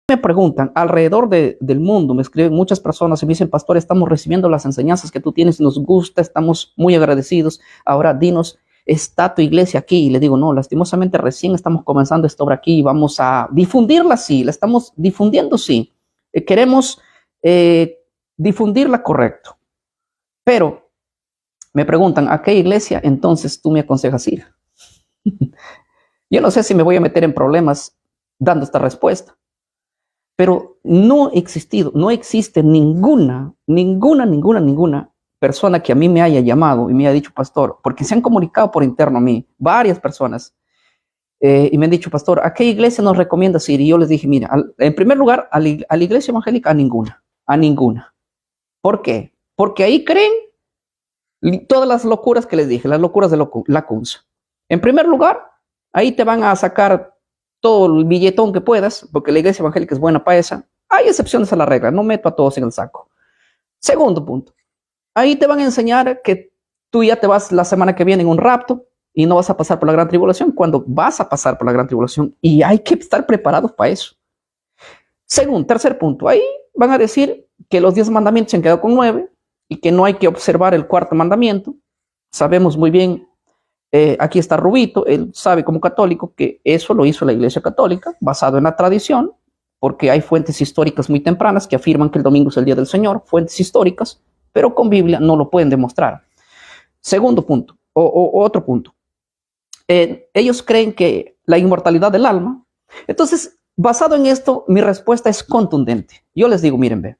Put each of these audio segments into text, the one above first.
Me preguntan alrededor del mundo, me escriben muchas personas y me dicen, pastor, estamos recibiendo las enseñanzas que tú tienes, nos gusta, estamos muy agradecidos. Ahora dinos, ¿está tu iglesia aquí? Y le digo, no, lastimosamente recién estamos comenzando esta obra aquí y vamos a difundirla, sí, la estamos difundiendo, sí. Queremos difundirla correcto. Pero me preguntan, ¿a qué iglesia entonces tú me aconsejas ir? Yo no sé si me voy a meter en problemas dando esta respuesta. Pero no existe ninguna persona que a mí me haya llamado y me haya dicho, pastor, porque se han comunicado por interno a mí, varias personas, y me han dicho, pastor, ¿a qué iglesia nos recomiendas ir? Y yo les dije, mira, en primer lugar, a la iglesia evangélica, a ninguna. ¿Por qué? Porque ahí creen todas las locuras que les dije, las locuras de la CUNSA. En primer lugar, ahí te van a sacar todo el billetón que puedas, porque la iglesia evangélica es buena para esa. Hay excepciones a la regla, no meto a todos en el saco. Segundo punto, ahí te van a enseñar que tú ya te vas la semana que viene en un rapto y no vas a pasar por la gran tribulación, cuando vas a pasar por la gran tribulación, y hay que estar preparados para eso. Tercer punto, ahí van a decir que los 10 mandamientos se han quedado con 9 y que no hay que observar el cuarto mandamiento. Sabemos muy bien, aquí está Rubito, él sabe como católico que eso lo hizo la Iglesia Católica, basado en la tradición, porque hay fuentes históricas muy tempranas que afirman que el domingo es el día del Señor, fuentes históricas, pero con Biblia no lo pueden demostrar. Segundo punto, otro punto. Ellos creen que la inmortalidad del alma. Entonces, basado en esto, mi respuesta es contundente. Yo les digo, miren, ve,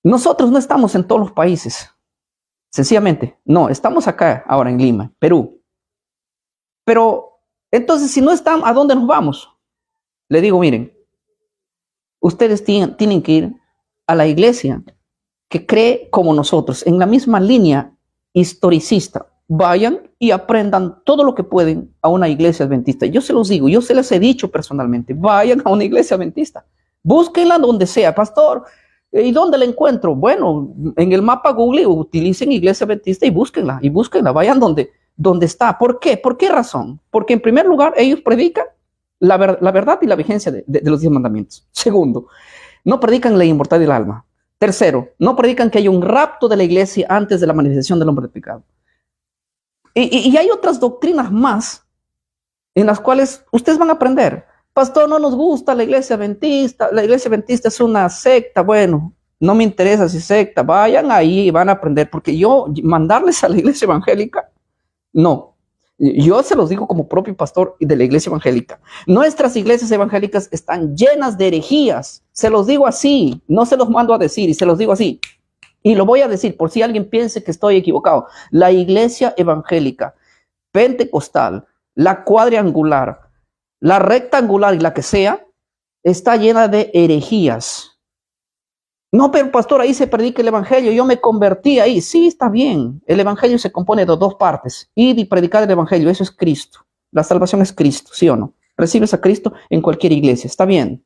nosotros no estamos en todos los países. Sencillamente, no, estamos acá ahora en Lima, Perú. Pero, entonces, si no están, ¿a dónde nos vamos? Le digo, miren, ustedes tienen que ir a la iglesia que cree como nosotros, en la misma línea historicista. Vayan y aprendan todo lo que pueden a una iglesia adventista. Yo se los digo, yo se les he dicho personalmente, vayan a una iglesia adventista. Búsquenla donde sea, pastor. ¿Y dónde la encuentro? Bueno, en el mapa Google utilicen iglesia adventista y búsquenla, vayan donde está. ¿Por qué? ¿Por qué razón? Porque en primer lugar, ellos predican la verdad y la vigencia de los 10 mandamientos. Segundo, no predican la inmortalidad del alma. Tercero, no predican que hay un rapto de la iglesia antes de la manifestación del hombre de pecado. Y hay otras doctrinas más en las cuales ustedes van a aprender. Pastor, no nos gusta la iglesia adventista es una secta. Bueno, no me interesa si secta, vayan ahí y van a aprender, porque yo mandarles a la iglesia evangélica, no. Yo se los digo como propio pastor de la iglesia evangélica. Nuestras iglesias evangélicas están llenas de herejías. Se los digo así, no se los mando a decir, y se los digo así. Y lo voy a decir por si alguien piense que estoy equivocado. La iglesia evangélica, pentecostal, la cuadrangular, la rectangular y la que sea, está llena de herejías. No, pero pastor, ahí se predica el evangelio, yo me convertí ahí. Sí, está bien. El evangelio se compone de 2 partes. Ir y predicar el evangelio, eso es Cristo. La salvación es Cristo, ¿sí o no? Recibes a Cristo en cualquier iglesia, está bien.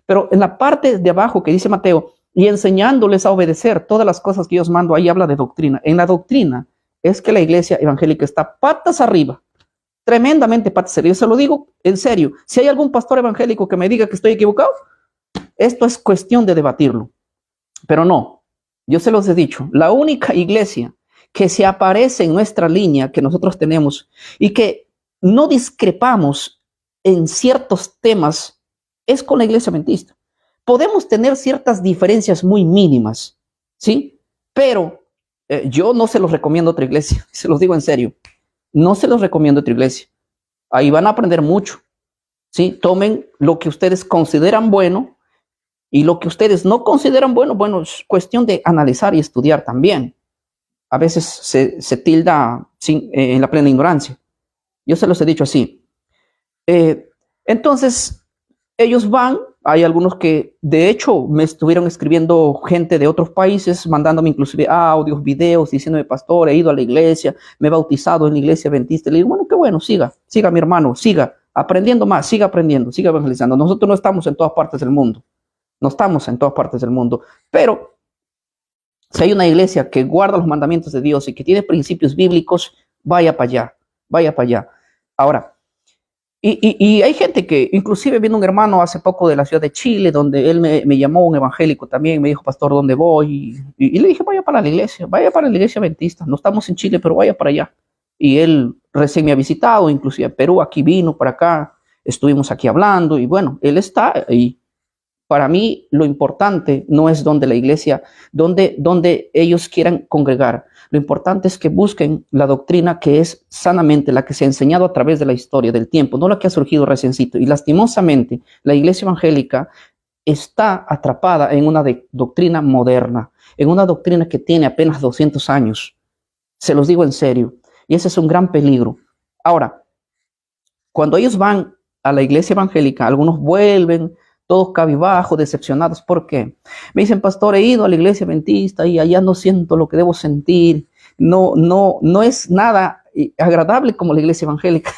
Pero en la parte de abajo que dice Mateo, y enseñándoles a obedecer todas las cosas que yo os mando, ahí habla de doctrina. En la doctrina es que la iglesia evangélica está patas arriba, tremendamente patas arriba. Se lo digo en serio. Si hay algún pastor evangélico que me diga que estoy equivocado, esto es cuestión de debatirlo. Pero no, yo se los he dicho, la única iglesia que se aparece en nuestra línea que nosotros tenemos y que no discrepamos en ciertos temas es con la iglesia adventista. Podemos tener ciertas diferencias muy mínimas, ¿sí? Pero yo no se los recomiendo a otra iglesia, se los digo en serio, no se los recomiendo a otra iglesia. Ahí van a aprender mucho, ¿sí? Tomen lo que ustedes consideran bueno y lo que ustedes no consideran bueno, bueno, es cuestión de analizar y estudiar también. A veces se tilda en la plena ignorancia. Yo se los he dicho así. Entonces, ellos van, hay algunos que de hecho me estuvieron escribiendo gente de otros países, mandándome inclusive audios, videos, diciéndome, pastor, he ido a la iglesia, me he bautizado en la iglesia adventista. Le digo, bueno, qué bueno, siga mi hermano, siga aprendiendo más, siga aprendiendo, siga evangelizando. Nosotros no estamos en todas partes del mundo. No estamos en todas partes del mundo, pero si hay una iglesia que guarda los mandamientos de Dios y que tiene principios bíblicos, vaya para allá, vaya para allá. Ahora, Y hay gente que, inclusive vino un hermano hace poco de la ciudad de Chile, donde él me llamó, un evangélico también, me dijo, pastor, ¿dónde voy? Y le dije, vaya para la iglesia adventista, no estamos en Chile, pero vaya para allá. Y él recién me ha visitado, inclusive a Perú, aquí vino, para acá, estuvimos aquí hablando, y bueno, él está ahí. Para mí lo importante no es donde la iglesia, donde ellos quieran congregar. Lo importante es que busquen la doctrina que es sanamente la que se ha enseñado a través de la historia, del tiempo, no la que ha surgido reciencito. Y lastimosamente, la iglesia evangélica está atrapada en una doctrina moderna, en una doctrina que tiene apenas 200 años. Se los digo en serio. Y ese es un gran peligro. Ahora, cuando ellos van a la iglesia evangélica, algunos vuelven todos cabizbajos, decepcionados. ¿Por qué? Me dicen, pastor, he ido a la iglesia adventista y allá no siento lo que debo sentir. No es nada agradable como la iglesia evangélica.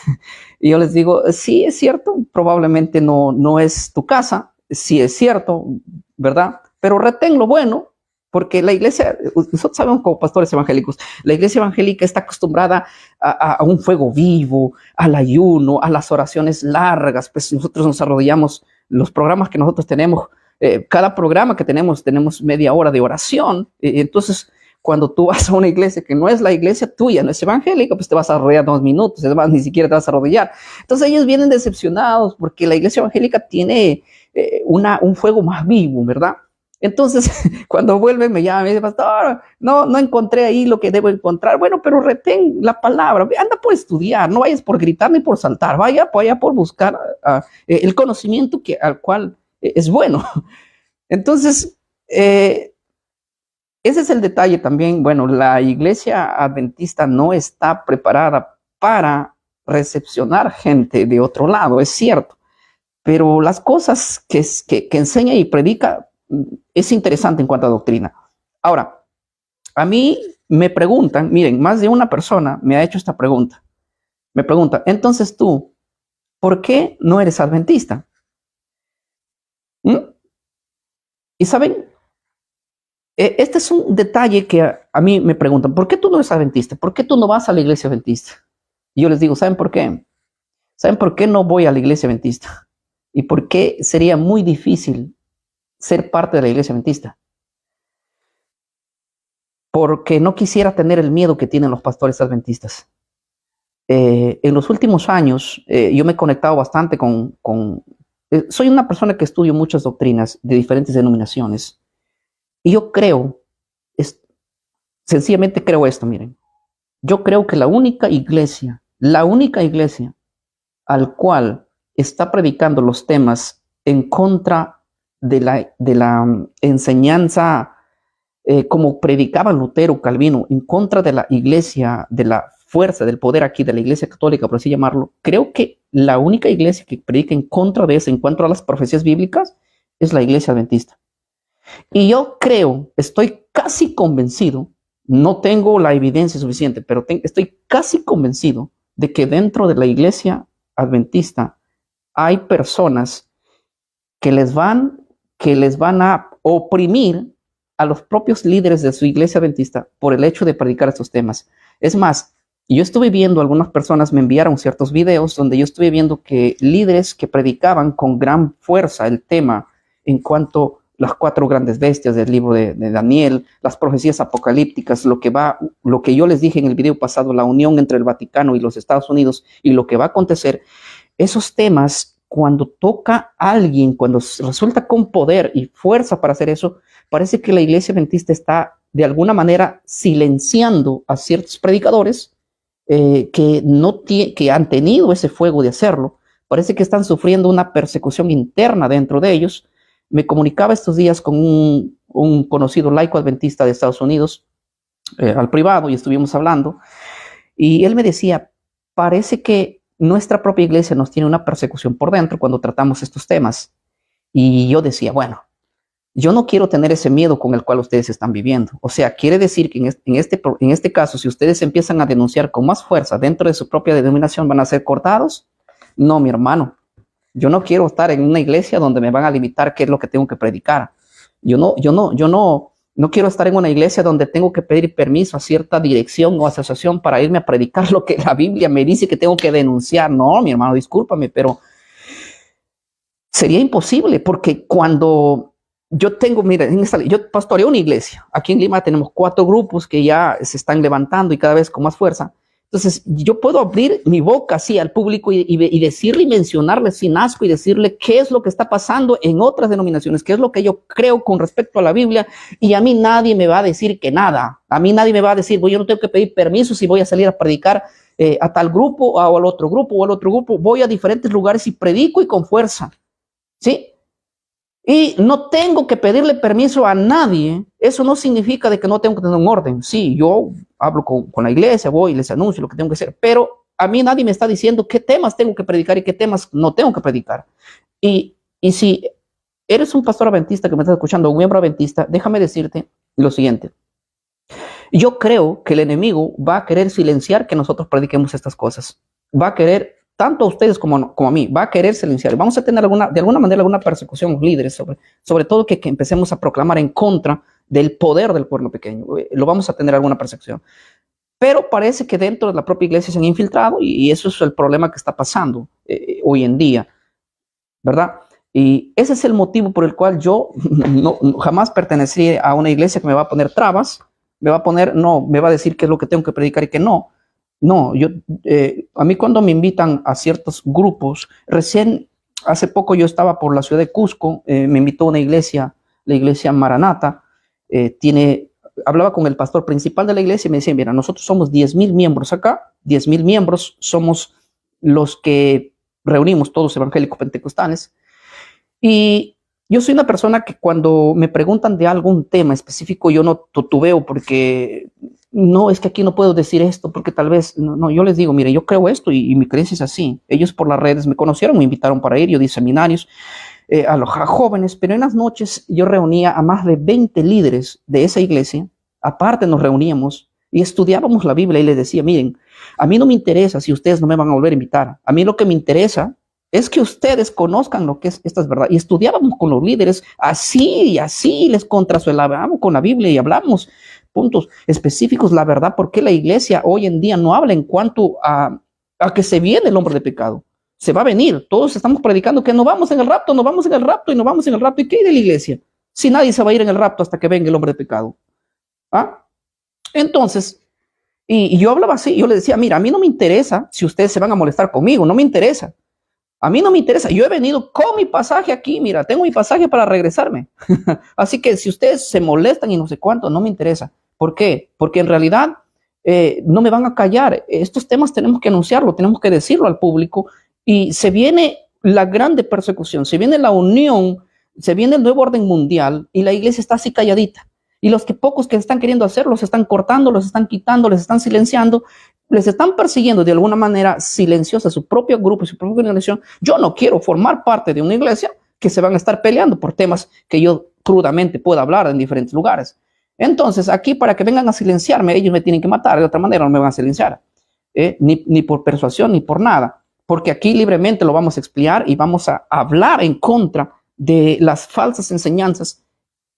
Y yo les digo, sí, es cierto, probablemente no es tu casa, sí es cierto, ¿verdad? Pero retén lo bueno, porque la iglesia, nosotros sabemos como pastores evangélicos, la iglesia evangélica está acostumbrada a un fuego vivo, al ayuno, a las oraciones largas. Pues nosotros nos arrodillamos, los programas que nosotros tenemos, cada programa que tenemos media hora de oración. Entonces, cuando tú vas a una iglesia que no es la iglesia tuya, no es evangélica, pues te vas a arrodillar 2 minutos, además ni siquiera te vas a arrodillar. Entonces ellos vienen decepcionados porque la iglesia evangélica tiene un fuego más vivo, ¿verdad? Entonces, cuando vuelven, me llaman y me dicen, pastor, no encontré ahí lo que debo encontrar. Bueno, pero retén la palabra, anda por estudiar, no vayas por gritar ni por saltar, vaya por buscar el conocimiento al cual es bueno. Entonces, ese es el detalle también. Bueno, la iglesia adventista no está preparada para recepcionar gente de otro lado, es cierto, pero las cosas que enseña y predica es interesante en cuanto a doctrina. Ahora, a mí me preguntan, miren, más de una persona me ha hecho esta pregunta. Me pregunta, entonces tú, ¿por qué no eres adventista? Y saben, este es un detalle que a mí me preguntan, ¿por qué tú no eres adventista? ¿Por qué tú no vas a la iglesia adventista? Y yo les digo, ¿saben por qué? ¿Saben por qué no voy a la iglesia adventista? ¿Y por qué sería muy difícil ser parte de la iglesia adventista? Porque no quisiera tener el miedo que tienen los pastores adventistas. En los últimos años, yo me he conectado bastante soy una persona que estudio muchas doctrinas de diferentes denominaciones. Y yo sencillamente creo esto, miren. Yo creo que la única iglesia al cual está predicando los temas en contra de la enseñanza, como predicaba Lutero, Calvino, en contra de la iglesia, de la fuerza, del poder aquí, de la iglesia católica, por así llamarlo, creo que la única iglesia que predica en contra de eso, en cuanto a las profecías bíblicas, es la iglesia adventista. Y yo estoy casi convencido, no tengo la evidencia suficiente, pero estoy casi convencido de que dentro de la iglesia adventista hay personas que les van a oprimir a los propios líderes de su iglesia adventista por el hecho de predicar estos temas. Es más, yo estuve viendo, algunas personas me enviaron ciertos videos donde yo estuve viendo que líderes que predicaban con gran fuerza el tema en cuanto a las 4 grandes bestias del libro de Daniel, las profecías apocalípticas, lo que yo les dije en el video pasado, la unión entre el Vaticano y los Estados Unidos y lo que va a acontecer, esos temas, cuando toca a alguien, cuando resulta con poder y fuerza para hacer eso, parece que la iglesia adventista está de alguna manera silenciando a ciertos predicadores que han tenido ese fuego de hacerlo. Parece que están sufriendo una persecución interna dentro de ellos. Me comunicaba estos días con un conocido laico adventista de Estados Unidos, al privado, y estuvimos hablando, y él me decía, parece que nuestra propia iglesia nos tiene una persecución por dentro cuando tratamos estos temas. Y yo decía, bueno, yo no quiero tener ese miedo con el cual ustedes están viviendo. O sea, quiere decir que en este caso, si ustedes empiezan a denunciar con más fuerza dentro de su propia denominación, ¿van a ser cortados? No, mi hermano. Yo no quiero estar en una iglesia donde me van a limitar qué es lo que tengo que predicar. Yo no No quiero estar en una iglesia donde tengo que pedir permiso a cierta dirección o asociación para irme a predicar lo que la Biblia me dice que tengo que denunciar. No, mi hermano, discúlpame, pero sería imposible, porque cuando yo tengo, mira, yo pastoreo una iglesia. Aquí en Lima tenemos 4 grupos que ya se están levantando y cada vez con más fuerza. Entonces, yo puedo abrir mi boca así al público y decirle y mencionarle sin asco y decirle qué es lo que está pasando en otras denominaciones, qué es lo que yo creo con respecto a la Biblia, y a mí nadie me va a decir que nada. A mí nadie me va a decir, yo no tengo que pedir permiso si voy a salir a predicar a tal grupo o al otro grupo o al otro grupo. Voy a diferentes lugares y predico y con fuerza, ¿sí? Y no tengo que pedirle permiso a nadie. Eso no significa de que no tengo que tener un orden. Sí, yo hablo con la iglesia, voy y les anuncio lo que tengo que hacer, pero a mí nadie me está diciendo qué temas tengo que predicar y qué temas no tengo que predicar. Y si eres un pastor adventista que me está escuchando, un miembro adventista, déjame decirte lo siguiente. Yo creo que el enemigo va a querer silenciar que nosotros prediquemos estas cosas. Va a querer, tanto a ustedes como a mí, va a querer silenciar. Vamos a tener de alguna manera alguna persecución, los líderes, sobre todo que empecemos a proclamar en contra del poder del pueblo pequeño. Lo vamos a tener alguna persecución. Pero parece que dentro de la propia iglesia se han infiltrado, y eso es el problema que está pasando hoy en día, ¿verdad? Y ese es el motivo por el cual yo jamás pertenecí a una iglesia que me va a poner trabas, me va a decir qué es lo que tengo que predicar y qué no. No, a mí cuando me invitan a ciertos grupos, hace poco yo estaba por la ciudad de Cusco, me invitó una iglesia, la iglesia Maranata, hablaba con el pastor principal de la iglesia y me decía, mira, nosotros somos 10,000 miembros acá, 10,000 miembros somos los que reunimos todos evangélicos pentecostales, y yo soy una persona que cuando me preguntan de algún tema específico, yo no tutubeo porque no, es que aquí no puedo decir esto porque tal vez, no, yo les digo, mire, yo creo esto y mi creencia es así. Ellos por las redes me conocieron, me invitaron para ir, yo di seminarios a los jóvenes, pero en las noches yo reunía a más de 20 líderes de esa iglesia. Aparte nos reuníamos y estudiábamos la Biblia y les decía, miren, a mí no me interesa si ustedes no me van a volver a invitar. A mí lo que me interesa es que ustedes conozcan lo que es esta verdad. Y estudiábamos con los líderes así y así, les contrasuelábamos con la Biblia y hablamos puntos específicos, la verdad, porque la iglesia hoy en día no habla en cuanto a que se viene el hombre de pecado. Se va a venir. Todos estamos predicando que no vamos en el rapto, no vamos en el rapto y no vamos en el rapto. ¿Y qué hay de la iglesia? Si nadie se va a ir en el rapto hasta que venga el hombre de pecado. ¿Ah? Entonces, y yo hablaba así, yo le decía, mira, a mí no me interesa si ustedes se van a molestar conmigo, no me interesa. A mí no me interesa, yo he venido con mi pasaje aquí, mira, tengo mi pasaje para regresarme. Así que si ustedes se molestan y no sé cuánto, no me interesa. ¿Por qué? Porque en realidad no me van a callar. Estos temas tenemos que anunciarlo, tenemos que decirlo al público, y se viene la grande persecución, se viene la unión, se viene el nuevo orden mundial y la iglesia está así calladita. Y los pocos que están queriendo hacer, los están cortando, los están quitando, les están silenciando, les están persiguiendo de alguna manera silenciosa su propio grupo, su propia organización. Yo no quiero formar parte de una iglesia que se van a estar peleando por temas que yo crudamente puedo hablar en diferentes lugares. Entonces, aquí para que vengan a silenciarme, ellos me tienen que matar, de otra manera no me van a silenciar, ni por persuasión ni por nada, porque aquí libremente lo vamos a explicar y vamos a hablar en contra de las falsas enseñanzas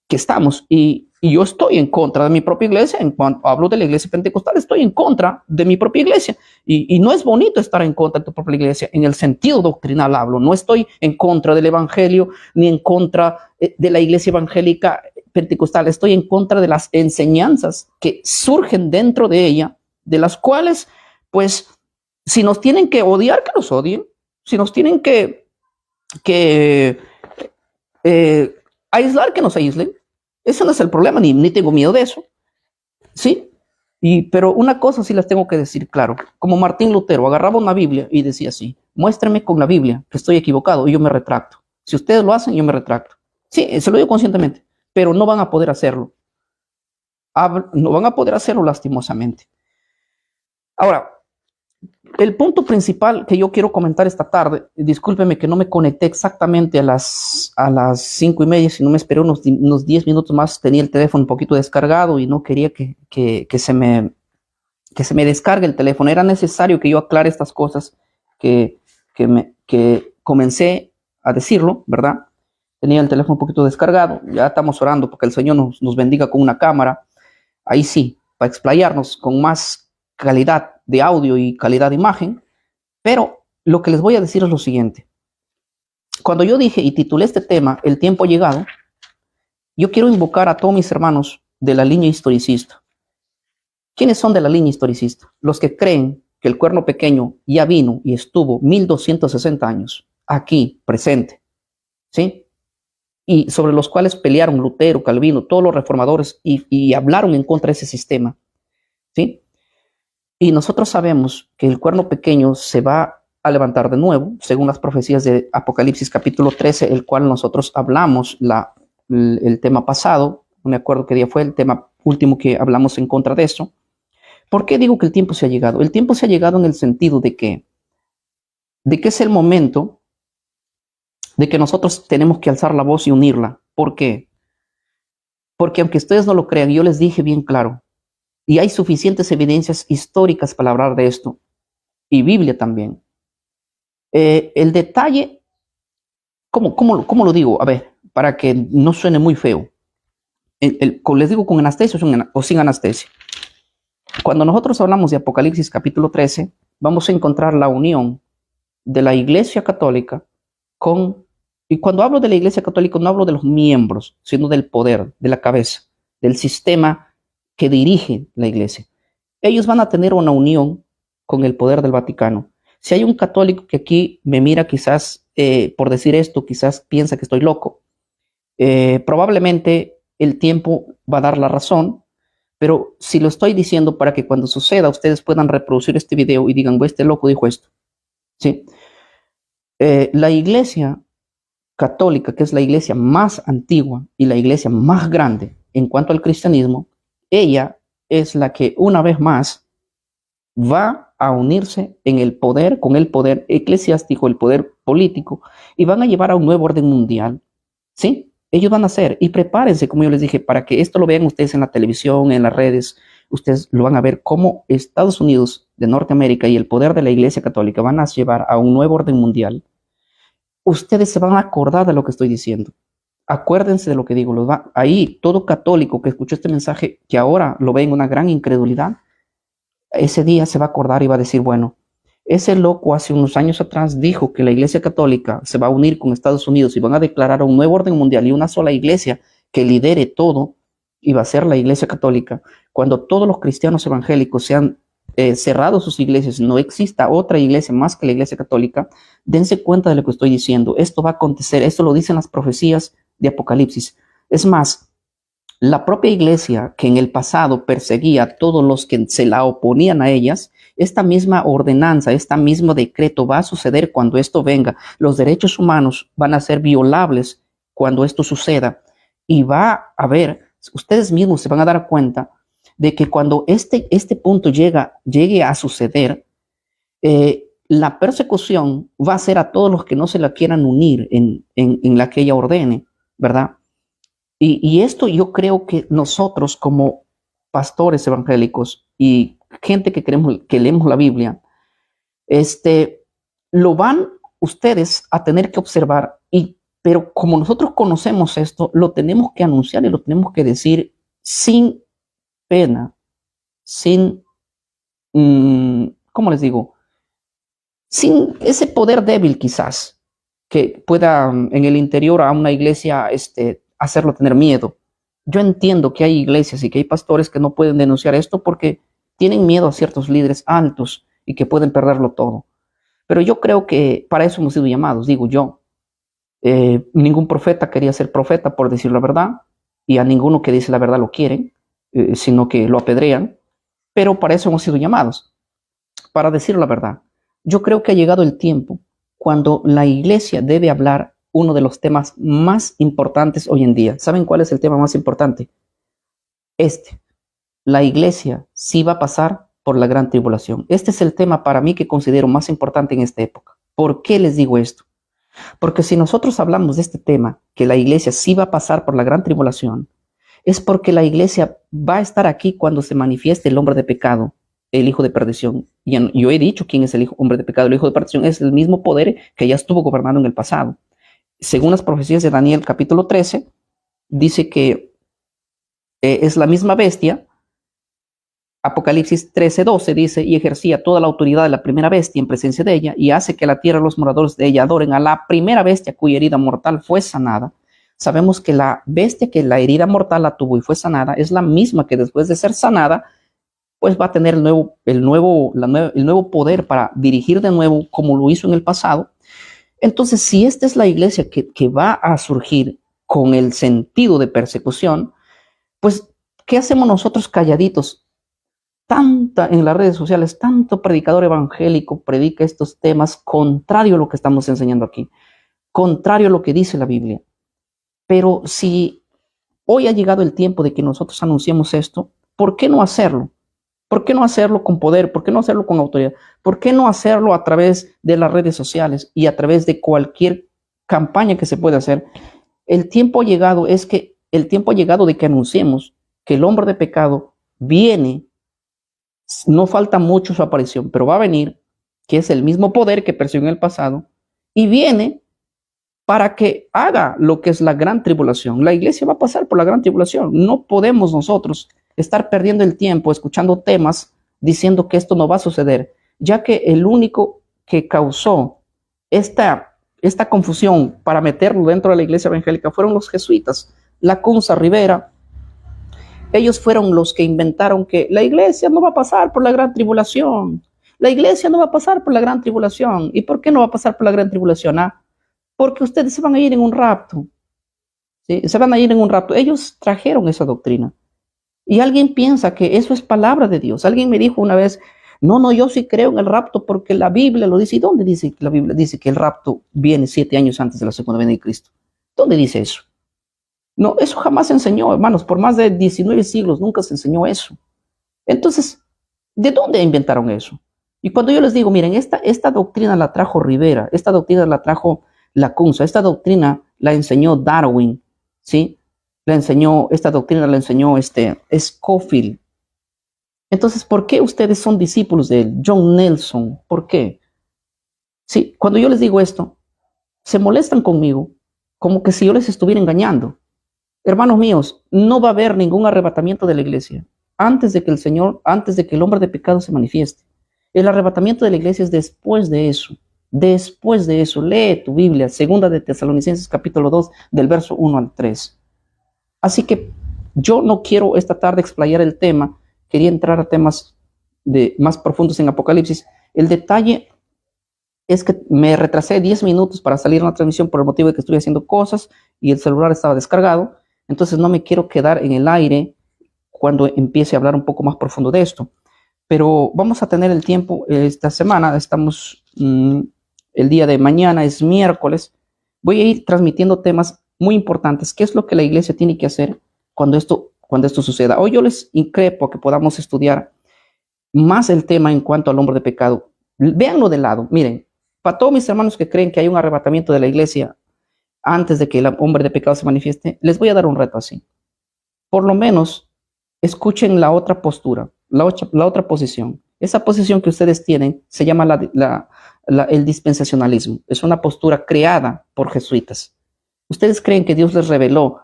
que estamos, y yo estoy en contra de mi propia iglesia. En cuanto hablo de la iglesia pentecostal, estoy en contra de mi propia iglesia, y no es bonito estar en contra de tu propia iglesia. En el sentido doctrinal hablo, no estoy en contra del evangelio ni en contra de la iglesia evangélica pentecostal, estoy en contra de las enseñanzas que surgen dentro de ella, de las cuales, pues, si nos tienen que odiar, que nos odien, si nos tienen que aislar, que nos aíslen. Ese no es el problema, ni tengo miedo de eso, ¿sí? Pero una cosa sí les tengo que decir claro. Como Martín Lutero agarraba una Biblia y decía así, muéstrenme con la Biblia que estoy equivocado y yo me retracto. Si ustedes lo hacen, yo me retracto. Sí, se lo digo conscientemente, pero no van a poder hacerlo. No van a poder hacerlo lastimosamente. Ahora, el punto principal que yo quiero comentar esta tarde, discúlpeme que no me conecté exactamente a las 5:30, sino me esperé unos 10 minutos más. Tenía el teléfono un poquito descargado y no quería que se me descargue el teléfono. Era necesario que yo aclare estas cosas que comencé a decirlo, ¿verdad? tenía el teléfono un poquito descargado. Ya estamos orando porque el Señor nos bendiga con una cámara. Ahí sí, para explayarnos con más calidad de audio y calidad de imagen. Pero lo que les voy a decir es lo siguiente. Cuando yo dije y titulé este tema, El tiempo ha llegado, yo quiero invocar a todos mis hermanos de la línea historicista. ¿Quiénes son de la línea historicista? Los que creen que el cuerno pequeño ya vino y estuvo 1260 años aquí, presente, ¿sí? Y sobre los cuales pelearon Lutero, Calvino, todos los reformadores y hablaron en contra de ese sistema, ¿sí? Y nosotros sabemos que el cuerno pequeño se va a levantar de nuevo, según las profecías de Apocalipsis capítulo 13, el cual nosotros hablamos el tema pasado. No me acuerdo qué día fue el tema último que hablamos en contra de eso. ¿Por qué digo que el tiempo se ha llegado? El tiempo se ha llegado en el sentido de que es el momento de que nosotros tenemos que alzar la voz y unirla. ¿Por qué? Porque aunque ustedes no lo crean, yo les dije bien claro, y hay suficientes evidencias históricas para hablar de esto, y Biblia también. El detalle, ¿cómo lo digo? A ver, para que no suene muy feo. Les digo con anestesia o sin anestesia. Cuando nosotros hablamos de Apocalipsis capítulo 13, vamos a encontrar la unión de la Iglesia Católica y cuando hablo de la Iglesia Católica no hablo de los miembros, sino del poder, de la cabeza, del sistema que dirige la Iglesia. Ellos van a tener una unión con el poder del Vaticano. Si hay un católico que aquí me mira quizás por decir esto, quizás piensa que estoy loco, probablemente el tiempo va a dar la razón. Pero si lo estoy diciendo para que cuando suceda ustedes puedan reproducir este video y digan, este loco dijo esto. ¿Sí? La Iglesia Católica, que es la iglesia más antigua y la iglesia más grande en cuanto al cristianismo, ella es la que una vez más va a unirse en el poder, con el poder eclesiástico, el poder político, y van a llevar a un nuevo orden mundial. ¿Sí? Ellos van a hacer, y prepárense, como yo les dije, para que esto lo vean ustedes en la televisión, en las redes, ustedes lo van a ver cómo Estados Unidos de Norteamérica y el poder de la Iglesia Católica van a llevar a un nuevo orden mundial. Ustedes se van a acordar de lo que estoy diciendo. Acuérdense de lo que digo. Ahí, todo católico que escuchó este mensaje, que ahora lo ve en una gran incredulidad, ese día se va a acordar y va a decir, bueno, ese loco hace unos años atrás dijo que la Iglesia Católica se va a unir con Estados Unidos y van a declarar un nuevo orden mundial y una sola iglesia que lidere todo y va a ser la Iglesia Católica. Cuando todos los cristianos evangélicos sean cerrado sus iglesias, no exista otra iglesia más que la Iglesia Católica, dense cuenta de lo que estoy diciendo. Esto va a acontecer, esto lo dicen las profecías de Apocalipsis. Es más, la propia iglesia que en el pasado perseguía a todos los que se la oponían a ellas, esta misma ordenanza, este mismo decreto va a suceder cuando esto venga. Los derechos humanos van a ser violables cuando esto suceda y va a haber, ustedes mismos se van a dar cuenta de que cuando este punto llegue a suceder, la persecución va a ser a todos los que no se la quieran unir en la que ella ordene, ¿verdad? Y esto yo creo que nosotros como pastores evangélicos y gente que leemos la Biblia, lo van ustedes a tener que observar, pero como nosotros conocemos esto, lo tenemos que anunciar y lo tenemos que decir sin pena, sin, ¿cómo les digo? Sin ese poder débil quizás que pueda en el interior a una iglesia hacerlo tener miedo. Yo entiendo que hay iglesias y que hay pastores que no pueden denunciar esto porque tienen miedo a ciertos líderes altos y que pueden perderlo todo. Pero yo creo que para eso hemos sido llamados, digo yo. Ningún profeta quería ser profeta por decir la verdad, y a ninguno que dice la verdad lo quieren, sino que lo apedrean. Pero para eso hemos sido llamados, para decir la verdad. Yo creo que ha llegado el tiempo cuando la iglesia debe hablar uno de los temas más importantes hoy en día. ¿Saben cuál es el tema más importante? La iglesia sí va a pasar por la gran tribulación. Este es el tema para mí que considero más importante en esta época. ¿Por qué les digo esto? Porque si nosotros hablamos de este tema, que la iglesia sí va a pasar por la gran tribulación, es porque la iglesia va a estar aquí cuando se manifieste el hombre de pecado, el hijo de perdición. Yo he dicho quién es el hombre de pecado. El hijo de perdición es el mismo poder que ya estuvo gobernando en el pasado. según las profecías de Daniel capítulo 13, dice que es la misma bestia. Apocalipsis 13:12 dice, y ejercía toda la autoridad de la primera bestia en presencia de ella, y hace que la tierra y los moradores de ella adoren a la primera bestia cuya herida mortal fue sanada. Sabemos que la bestia que la herida mortal la tuvo y fue sanada es la misma que después de ser sanada, pues va a tener el nuevo poder para dirigir de nuevo como lo hizo en el pasado. Entonces, si esta es la iglesia que va a surgir con el sentido de persecución, pues, ¿qué hacemos nosotros calladitos? En las redes sociales, tanto predicador evangélico predica estos temas contrario a lo que estamos enseñando aquí, contrario a lo que dice la Biblia. Pero si hoy ha llegado el tiempo de que nosotros anunciemos esto, ¿por qué no hacerlo? ¿Por qué no hacerlo con poder? ¿Por qué no hacerlo con autoridad? ¿Por qué no hacerlo a través de las redes sociales y a través de cualquier campaña que se pueda hacer? El tiempo ha llegado de que anunciemos que el hombre de pecado viene. No falta mucho su aparición, pero va a venir, que es el mismo poder que persiguió en el pasado, y viene para que haga lo que es la gran tribulación. La iglesia va a pasar por la gran tribulación. No podemos nosotros estar perdiendo el tiempo escuchando temas diciendo que esto no va a suceder, ya que el único que causó esta confusión para meterlo dentro de la iglesia evangélica fueron los jesuitas, Lacunza, Rivera. Ellos fueron los que inventaron que la iglesia no va a pasar por la gran tribulación. La iglesia no va a pasar por la gran tribulación. ¿Y por qué no va a pasar por la gran tribulación? Porque ustedes se van a ir en un rapto. ¿Sí? Se van a ir en un rapto. Ellos trajeron esa doctrina. Y alguien piensa que eso es palabra de Dios. Alguien me dijo una vez, no, yo sí creo en el rapto porque la Biblia lo dice. ¿Y dónde dice que la Biblia dice que el rapto viene 7 años antes de la segunda venida de Cristo? ¿Dónde dice eso? No, eso jamás se enseñó, hermanos, por más de 19 siglos nunca se enseñó eso. Entonces, ¿de dónde inventaron eso? Y cuando yo les digo, miren, esta doctrina la trajo Rivera, esta doctrina la trajo Lacunza, esta doctrina la enseñó Darwin, ¿sí? Esta doctrina la enseñó Scofield. Entonces, ¿por qué ustedes son discípulos de él? John Nelson, ¿por qué? Sí, cuando yo les digo esto, se molestan conmigo como que si yo les estuviera engañando. Hermanos míos, no va a haber ningún arrebatamiento de la iglesia antes de que el hombre de pecado se manifieste. El arrebatamiento de la iglesia es después de eso. Después de eso, lee tu Biblia, segunda de Tesalonicenses capítulo 2, del verso 1 al 3. Así que yo no quiero esta tarde explayar el tema, quería entrar a temas más profundos en Apocalipsis. El detalle es que me retrasé 10 minutos para salir a una transmisión por el motivo de que estoy haciendo cosas y el celular estaba descargado. Entonces no me quiero quedar en el aire cuando empiece a hablar un poco más profundo de esto. Pero vamos a tener el tiempo esta semana. Estamos, el día de mañana es miércoles. Voy a ir transmitiendo temas muy importantes. ¿Qué es lo que la iglesia tiene que hacer cuando esto suceda? Hoy yo les increpo a que podamos estudiar más el tema en cuanto al hombre de pecado. Véanlo de lado. Miren, para todos mis hermanos que creen que hay un arrebatamiento de la iglesia antes de que el hombre de pecado se manifieste, les voy a dar un reto así. Por lo menos, escuchen la otra postura, la otra posición. Esa posición que ustedes tienen se llama el dispensacionalismo. Es una postura creada por jesuitas. Ustedes creen que Dios les reveló,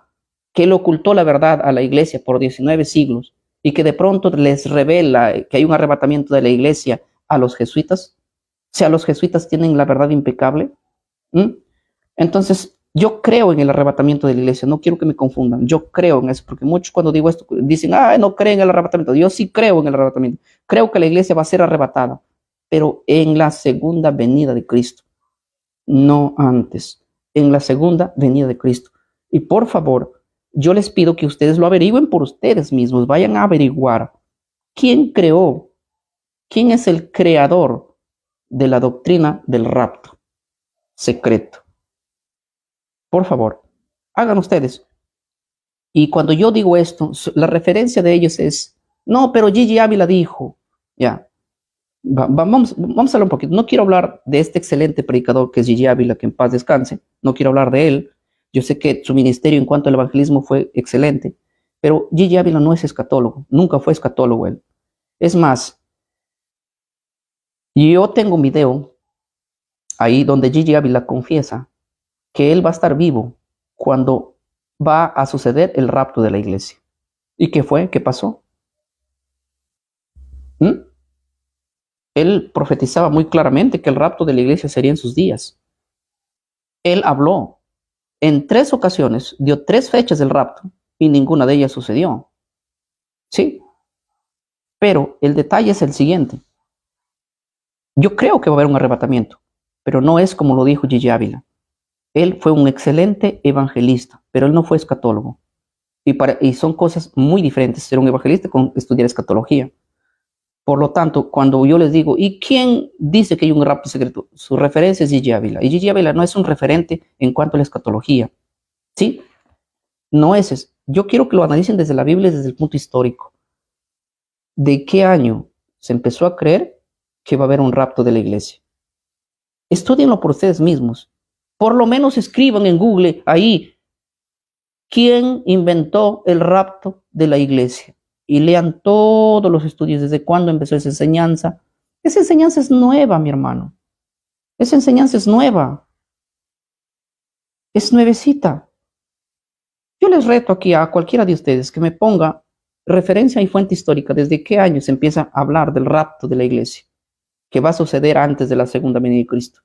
que Él ocultó la verdad a la iglesia por 19 siglos y que de pronto les revela que hay un arrebatamiento de la iglesia a los jesuitas. O sea, los jesuitas tienen la verdad impecable. Entonces, yo creo en el arrebatamiento de la iglesia, no quiero que me confundan, yo creo en eso, porque muchos cuando digo esto dicen, no creen en el arrebatamiento. Yo sí creo en el arrebatamiento, creo que la iglesia va a ser arrebatada, pero en la segunda venida de Cristo, no antes, en la segunda venida de Cristo. Y por favor, yo les pido que ustedes lo averigüen por ustedes mismos, vayan a averiguar quién es el creador de la doctrina del rapto secreto. Por favor, hagan ustedes. Y cuando yo digo esto, la referencia de ellos es, no, pero Gigi Ávila dijo, ya, vamos a hablar un poquito. No quiero hablar de este excelente predicador que es Gigi Ávila, que en paz descanse, no quiero hablar de él. Yo sé que su ministerio en cuanto al evangelismo fue excelente, pero Gigi Ávila no es escatólogo, nunca fue escatólogo él. Es más, yo tengo un video ahí donde Gigi Ávila confiesa que él va a estar vivo cuando va a suceder el rapto de la iglesia. ¿Y qué fue? ¿Qué pasó? ¿Mm? Él profetizaba muy claramente que el rapto de la iglesia sería en sus días. Él habló en 3 ocasiones, dio 3 fechas del rapto y ninguna de ellas sucedió. Sí, pero el detalle es el siguiente. Yo creo que va a haber un arrebatamiento, pero no es como lo dijo Gigi Ávila. Él fue un excelente evangelista, pero él no fue escatólogo. Y son cosas muy diferentes ser un evangelista con estudiar escatología. Por lo tanto, cuando yo les digo, ¿y quién dice que hay un rapto secreto? Su referencia es Gigi Ávila. Y Gigi Ávila no es un referente en cuanto a la escatología. ¿Sí? No es eso. Yo quiero que lo analicen desde la Biblia, desde el punto histórico. ¿De qué año se empezó a creer que va a haber un rapto de la iglesia? Estudienlo por ustedes mismos. Por lo menos escriban en Google ahí quién inventó el rapto de la iglesia y lean todos los estudios desde cuándo empezó esa enseñanza. Esa enseñanza es nueva, mi hermano. Esa enseñanza es nueva. Es nuevecita. Yo les reto aquí a cualquiera de ustedes que me ponga referencia y fuente histórica desde qué año se empieza a hablar del rapto de la iglesia, que va a suceder antes de la segunda venida de Cristo.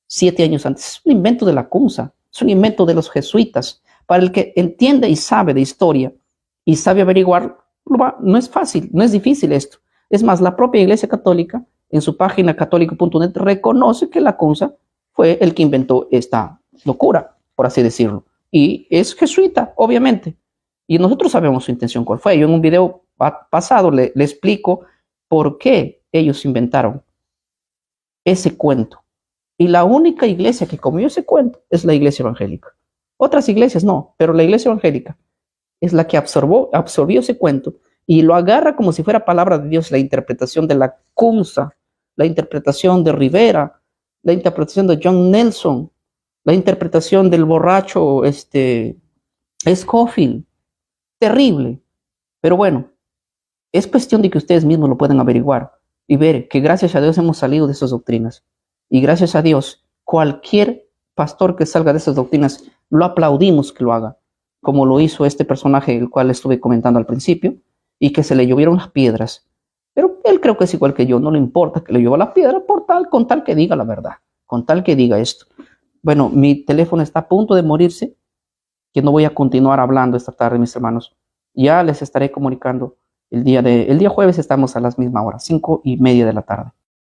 7 años antes. Es un invento de la CUNSA, es un invento de los jesuitas. Para el que entiende y sabe de historia y sabe averiguar, no es fácil, no es difícil esto. Es más, la propia Iglesia Católica, en su página católico.net, reconoce que la CUNSA fue el que inventó esta locura, por así decirlo. Y es jesuita, obviamente. Y nosotros sabemos su intención cuál fue. Yo en un video pasado le explico por qué ellos inventaron ese cuento. Y la única iglesia que comió ese cuento es la iglesia evangélica. Otras iglesias no, pero la iglesia evangélica es la que absorbió ese cuento y lo agarra como si fuera palabra de Dios, la interpretación de la CUNSA, la interpretación de Rivera, la interpretación de John Nelson, la interpretación del borracho Scofield. Terrible. Pero bueno, es cuestión de que ustedes mismos lo puedan averiguar y ver que gracias a Dios hemos salido de esas doctrinas. Y gracias a Dios, cualquier pastor que salga de esas doctrinas, lo aplaudimos que lo haga, como lo hizo este personaje, el cual estuve comentando al principio, y que se le llovieron las piedras. Pero él creo que es igual que yo, no le importa que le llueva la piedra con tal que diga la verdad, con tal que diga esto. Bueno, mi teléfono está a punto de morirse, que no voy a continuar hablando esta tarde, mis hermanos. Ya les estaré comunicando el día jueves estamos a la misma hora, 5:30 de la tarde.